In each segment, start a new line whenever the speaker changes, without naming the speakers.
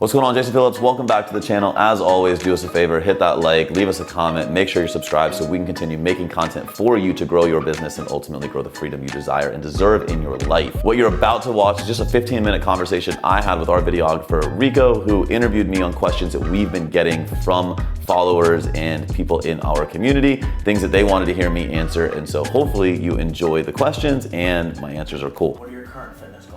What's going on, Jason Phillips? Welcome back to the channel. As always, do us a favor, hit that like, leave us a comment, make sure you're subscribed so we can continue making content for you to grow your business and ultimately grow the freedom you desire and deserve in your life. What you're about to watch is just a 15-minute conversation I had with our videographer, Rico, who interviewed me on questions that we've been getting from followers and people in our community, things that they wanted to hear me answer. And so hopefully you enjoy the questions and my answers are cool.
What are your current fitness goals?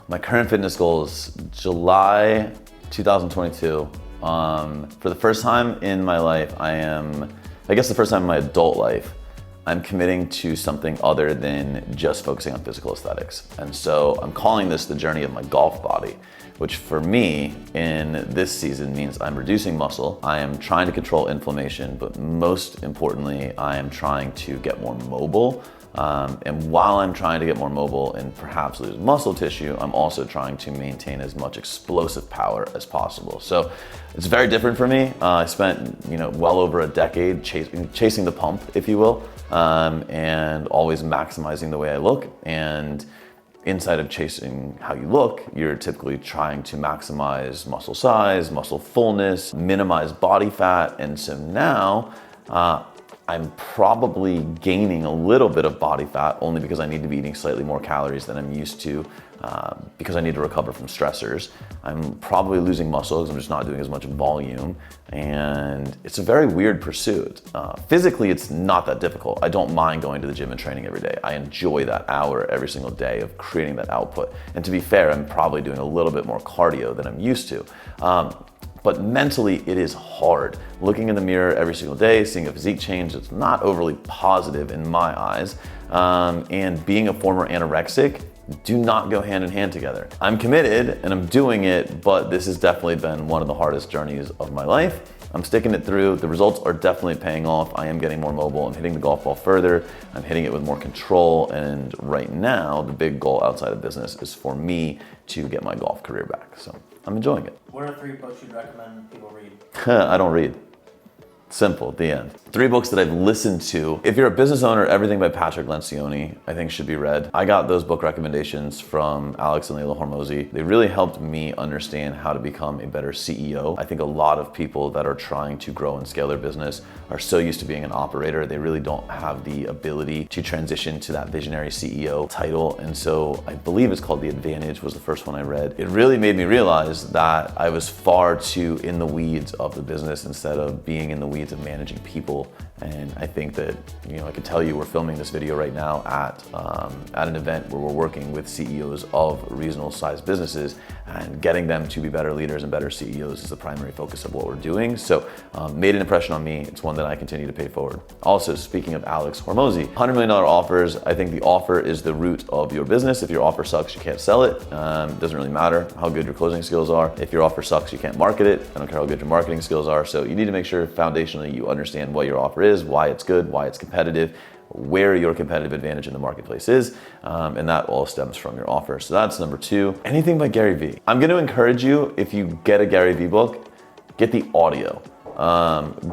My current fitness goals, July 2022. For the first time in my life, I guess the first time in my adult life, I'm committing to something other than just focusing on physical aesthetics. And so I'm calling this the journey of my golf body, which for me in this season means I'm reducing muscle. I am trying to control inflammation, but most importantly, I am trying to get more mobile. And while I'm trying to get more mobile and perhaps lose muscle tissue, I'm also trying to maintain as much explosive power as possible. So it's very different for me. I spent well over a decade chasing the pump, if you will, and always maximizing the way I look. And inside of chasing how you look, you're typically trying to maximize muscle size, muscle fullness, minimize body fat. And so now, I'm probably gaining a little bit of body fat only because I need to be eating slightly more calories than I'm used to because I need to recover from stressors. I'm probably losing muscle because I'm just not doing as much volume, and it's a very weird pursuit. Physically, it's not that difficult. I don't mind going to the gym and training every day. I enjoy that hour every single day of creating that output. And to be fair, I'm probably doing a little bit more cardio than I'm used to. But mentally, it is hard. Looking in the mirror every single day, seeing a physique change that's not overly positive in my eyes, and being a former anorexic do not go hand in hand together. I'm committed and I'm doing it, but this has definitely been one of the hardest journeys of my life. I'm sticking it through. The results are definitely paying off. I am getting more mobile. I'm hitting the golf ball further. I'm hitting it with more control. And right now, the big goal outside of business is for me to get my golf career back. So I'm enjoying it.
What are 3 books you'd recommend people read?
I don't read. Simple, the end. 3 books that I've listened to. If you're a business owner, everything by Patrick Lencioni, I think should be read. I got those book recommendations from Alex and Layla Hormozi. They really helped me understand how to become a better CEO. I think a lot of people that are trying to grow and scale their business are so used to being an operator, they really don't have the ability to transition to that visionary CEO title. And so I believe it's called The Advantage was the first one I read. It really made me realize that I was far too in the weeds of the business instead of being in the weeds of managing people. And I think that, I can tell you we're filming this video right now at an event where we're working with CEOs of reasonable sized businesses, and getting them to be better leaders and better CEOs is the primary focus of what we're doing. So made an impression on me. It's one that I continue to pay forward. Also, speaking of Alex Hormozi, $100 million offers. I think the offer is the root of your business. If your offer sucks, you can't sell it. It doesn't really matter how good your closing skills are. If your offer sucks, you can't market it. I don't care how good your marketing skills are. So you need to make sure foundationally you understand what your offer is, why it's good, why it's competitive, where your competitive advantage in the marketplace is, and that all stems from your offer. So that's number 2. Anything by Gary Vee. I'm gonna encourage you, if you get a Gary Vee book, get the audio.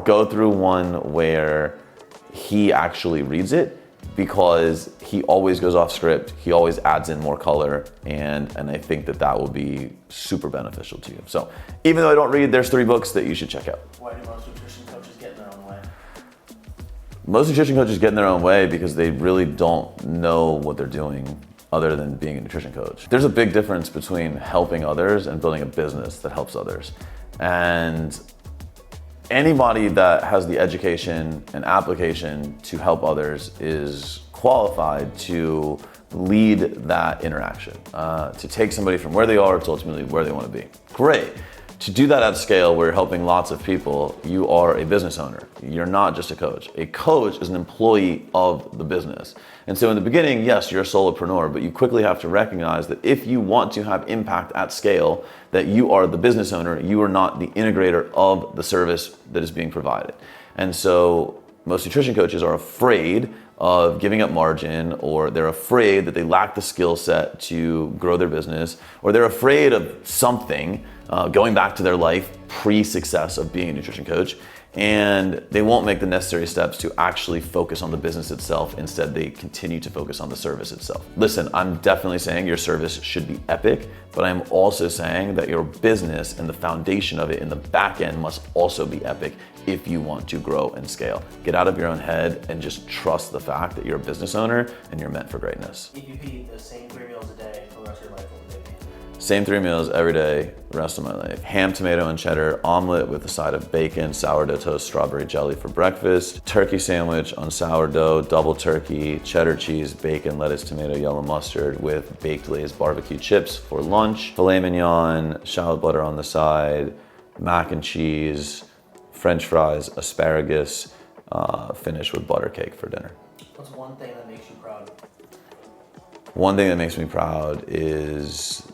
Go through one where he actually reads it, because he always goes off script, he always adds in more color, and I think that will be super beneficial to you. So even though I don't read, there's 3 books that you should check out.
Why do most nutrition coaches get in their own way?
Most nutrition coaches get in their own way because they really don't know what they're doing other than being a nutrition coach. There's a big difference between helping others and building a business that helps others. And anybody that has the education and application to help others is qualified to lead that interaction, to take somebody from where they are to ultimately where they want to be. Great. To do that at scale where you're helping lots of people, you are a business owner. You're not just a coach. A coach is an employee of the business. And so in the beginning, yes, you're a solopreneur, but you quickly have to recognize that if you want to have impact at scale, that you are the business owner, you are not the integrator of the service that is being provided. And so most nutrition coaches are afraid of giving up margin, or they're afraid that they lack the skill set to grow their business, or they're afraid of something, going back to their life pre-success of being a nutrition coach, and they won't make the necessary steps to actually focus on the business itself. Instead, they continue to focus on the service itself. Listen, I'm definitely saying your service should be epic, but I'm also saying that your business and the foundation of it in the back end must also be epic if you want to grow and scale. Get out of your own head and just trust the fact that you're a business owner and you're meant for greatness.
If you could eat the same 3 meals a day for the rest of your life, what would they be?
Same 3 meals every day, the rest of my life. Ham, tomato, and cheddar omelet with a side of bacon, sourdough toast, strawberry jelly for breakfast. Turkey sandwich on sourdough, double turkey, cheddar cheese, bacon, lettuce, tomato, yellow mustard with baked Lay's barbecue chips for lunch. Filet mignon, shallot butter on the side, mac and cheese, French fries, asparagus, finished with butter cake for dinner.
What's one thing that makes you proud?
One thing that makes me proud is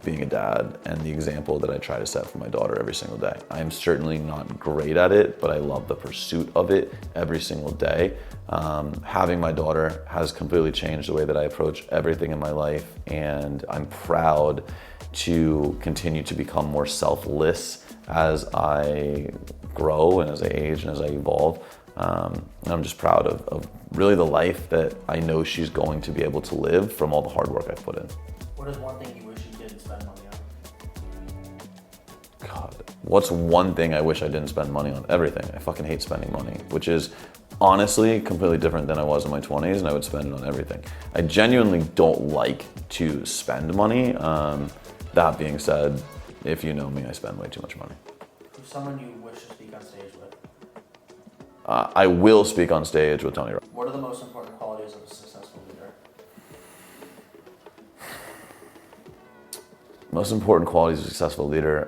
being a dad and the example that I try to set for my daughter every single day. I am certainly not great at it, but I love the pursuit of it every single day. Having my daughter has completely changed the way that I approach everything in my life, and I'm proud to continue to become more selfless as I grow and as I age and as I evolve. And I'm just proud of really the life that I know she's going to be able to live from all the hard work I've put in.
What is one thing you wish you didn't spend money on?
God, what's one thing I wish I didn't spend money on? Everything. I fucking hate spending money, which is honestly completely different than I was in my 20s, and I would spend it on everything. I genuinely don't like to spend money. That being said, if you know me, I spend way too much money.
Who's someone you wish to speak on stage with?
I will speak on stage with Tony Robbins.
What are the most important qualities of a successful leader?
Most important qualities of a successful leader,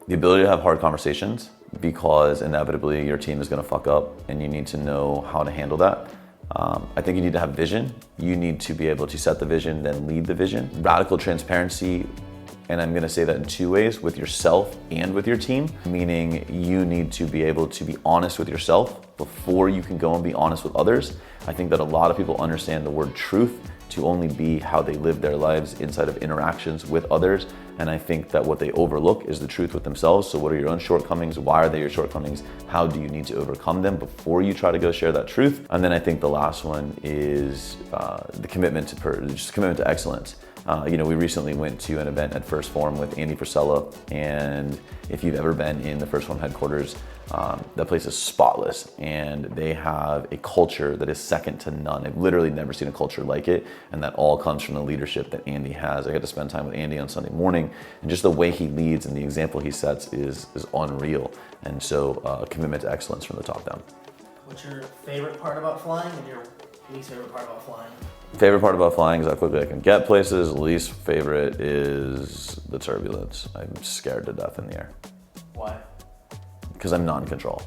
the ability to have hard conversations, because inevitably your team is going to fuck up and you need to know how to handle that. I think you need to have vision. You need to be able to set the vision, then lead the vision. Radical transparency, and I'm going to say that in 2 ways, with yourself and with your team, meaning you need to be able to be honest with yourself before you can go and be honest with others. I think that a lot of people understand the word truth to only be how they live their lives inside of interactions with others. And I think that what they overlook is the truth with themselves. So what are your own shortcomings? Why are they your shortcomings? How do you need to overcome them before you try to go share that truth? And then I think the last one is the commitment to excellence. We recently went to an event at First Form with Andy Frisella, and if you've ever been in the First Form headquarters, that place is spotless, and they have a culture that is second to none. I've literally never seen a culture like it, and that all comes from the leadership that Andy has. I got to spend time with Andy on Sunday morning, and just the way he leads and the example he sets is unreal. And so a commitment to excellence from the top down.
What's your favorite part about flying and your least favorite part about flying?
Favorite part about flying is how quickly I can get places. Least favorite is the turbulence. I'm scared to death in the air.
Why?
Because I'm not in control.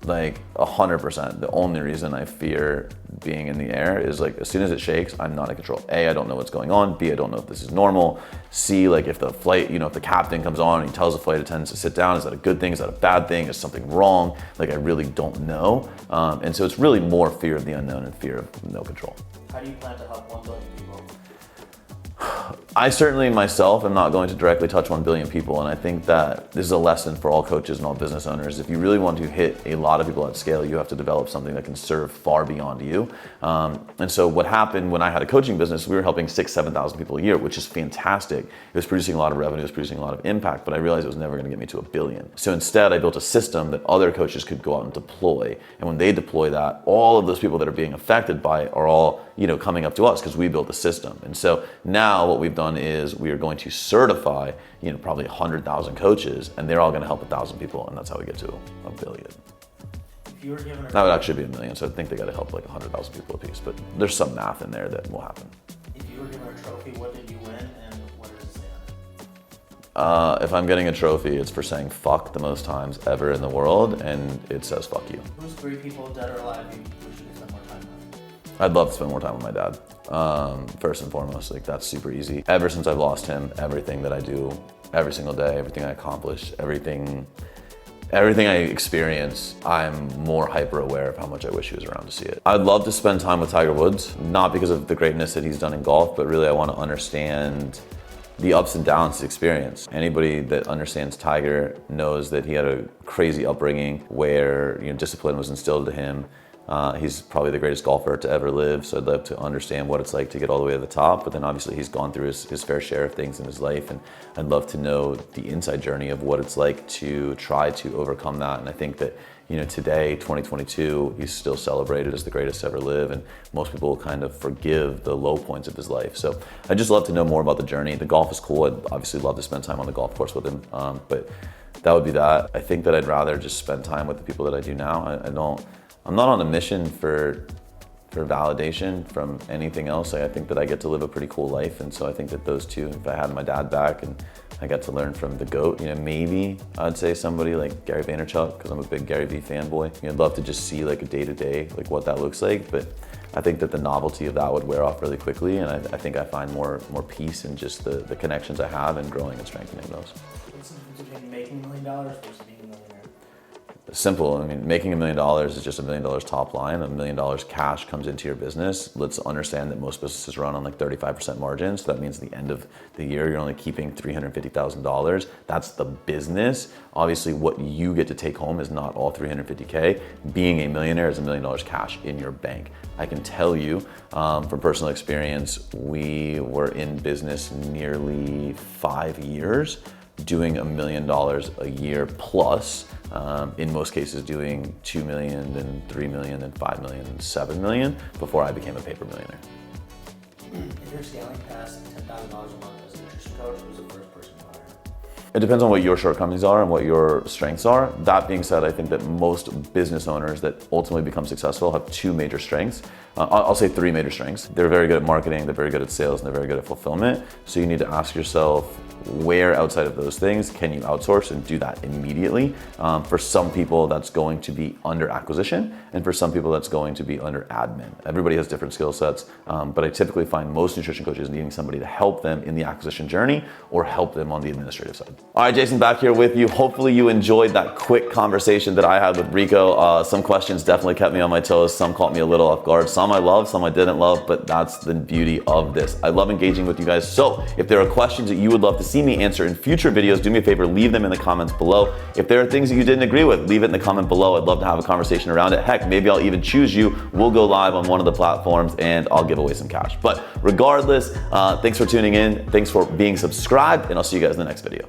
Like 100%. The only reason I fear being in the air is like as soon as it shakes, I'm not in control. A, I don't know what's going on. B, I don't know if this is normal. C, like if the flight, if the captain comes on and he tells the flight attendants to sit down, is that a good thing? Is that a bad thing? Is something wrong? Like I really don't know. And so it's really more fear of the unknown and fear of no control.
How do you plan to help 1 billion people?
I certainly myself am not going to directly touch 1 billion people, and I think that this is a lesson for all coaches and all business owners. If you really want to hit a lot of people at scale, you have to develop something that can serve far beyond you. And so what happened when I had a coaching business, we were helping 6,000 to 7,000 people a year, which is fantastic. It was producing a lot of revenue, it was producing a lot of impact, but I realized it was never going to get me to 1 billion. So instead, I built a system that other coaches could go out and deploy. And when they deploy that, all of those people that are being affected by it are all coming up to us because we built the system. And so now what we've done is we are going to certify, probably 100,000 coaches, and they're all going to help 1,000 people, and that's how we get to 1 billion.
If you were given
That would actually be 1 million, so I think they got to help like 100,000 people a piece, but there's some math in there that will happen.
If you were given a trophy, what did you win, and what does it say on it?
If I'm getting a trophy, it's for saying fuck the most times ever in the world, and it says fuck you.
Who's 3 people, dead or alive, you wish you could spend more time with?
I'd love to spend more time with my dad. First and foremost, like that's super easy. Ever since I've lost him, everything that I do, every single day, everything I accomplish, everything I experience, I'm more hyper aware of how much I wish he was around to see it. I'd love to spend time with Tiger Woods, not because of the greatness that he's done in golf, but really I want to understand the ups and downs experience. Anybody that understands Tiger knows that he had a crazy upbringing where discipline was instilled to him. He's probably the greatest golfer to ever live, so I'd love to understand what it's like to get all the way to the top. But then obviously he's gone through his fair share of things in his life, and I'd love to know the inside journey of what it's like to try to overcome that. And I think that today, 2022, he's still celebrated as the greatest to ever live, and most people kind of forgive the low points of his life. So I'd just love to know more about the journey. The golf is cool. I'd obviously love to spend time on the golf course with him, but that would be that. I think that I'd rather just spend time with the people that I do now. I'm not on a mission for validation from anything else. I think that I get to live a pretty cool life, and so I think that those two, if I had my dad back and I got to learn from the GOAT, maybe I'd say somebody like Gary Vaynerchuk, because I'm a big Gary Vee fanboy. I'd love to just see like a day-to-day, like what that looks like, but I think that the novelty of that would wear off really quickly, and I think I find more peace in just the connections I have and growing and strengthening those.
What's the difference between making $1 million versus being a millionaire?
Simple. I mean, making $1 million is just $1 million top line. $1 million cash comes into your business. Let's understand that most businesses run on like 35% margins. So that means at the end of the year, you're only keeping $350,000. That's the business. Obviously, what you get to take home is not all $350K. Being a millionaire is $1 million cash in your bank. I can tell you from personal experience, we were in business nearly 5 years, doing $1 million a year plus, in most cases doing 2 million, then 3 million, then 5 million, then 7 million before I became a paper millionaire.
If you're scaling past $10,000 a month as a nutrition coach, who's the first person to hire?
It depends on what your shortcomings are and what your strengths are. That being said, I think that most business owners that ultimately become successful have two major strengths. I'll say three major strengths. They're very good at marketing, they're very good at sales, and they're very good at fulfillment. So you need to ask yourself, where outside of those things can you outsource and do that immediately? For some people, that's going to be under acquisition, and for some people, that's going to be under admin. Everybody has different skill sets, but I typically find most nutrition coaches needing somebody to help them in the acquisition journey or help them on the administrative side. All right, Jason, back here with you. Hopefully you enjoyed that quick conversation that I had with Rico. Some questions definitely kept me on my toes. Some caught me a little off guard. Some I loved, some I didn't love, but that's the beauty of this. I love engaging with you guys. So if there are questions that you would love to see me answer in future videos, do me a favor, leave them in the comments below. If there are things that you didn't agree with, leave it in the comment below. I'd love to have a conversation around it. Heck, maybe I'll even choose you. We'll go live on one of the platforms and I'll give away some cash. But regardless, thanks for tuning in. Thanks for being subscribed, and I'll see you guys in the next video.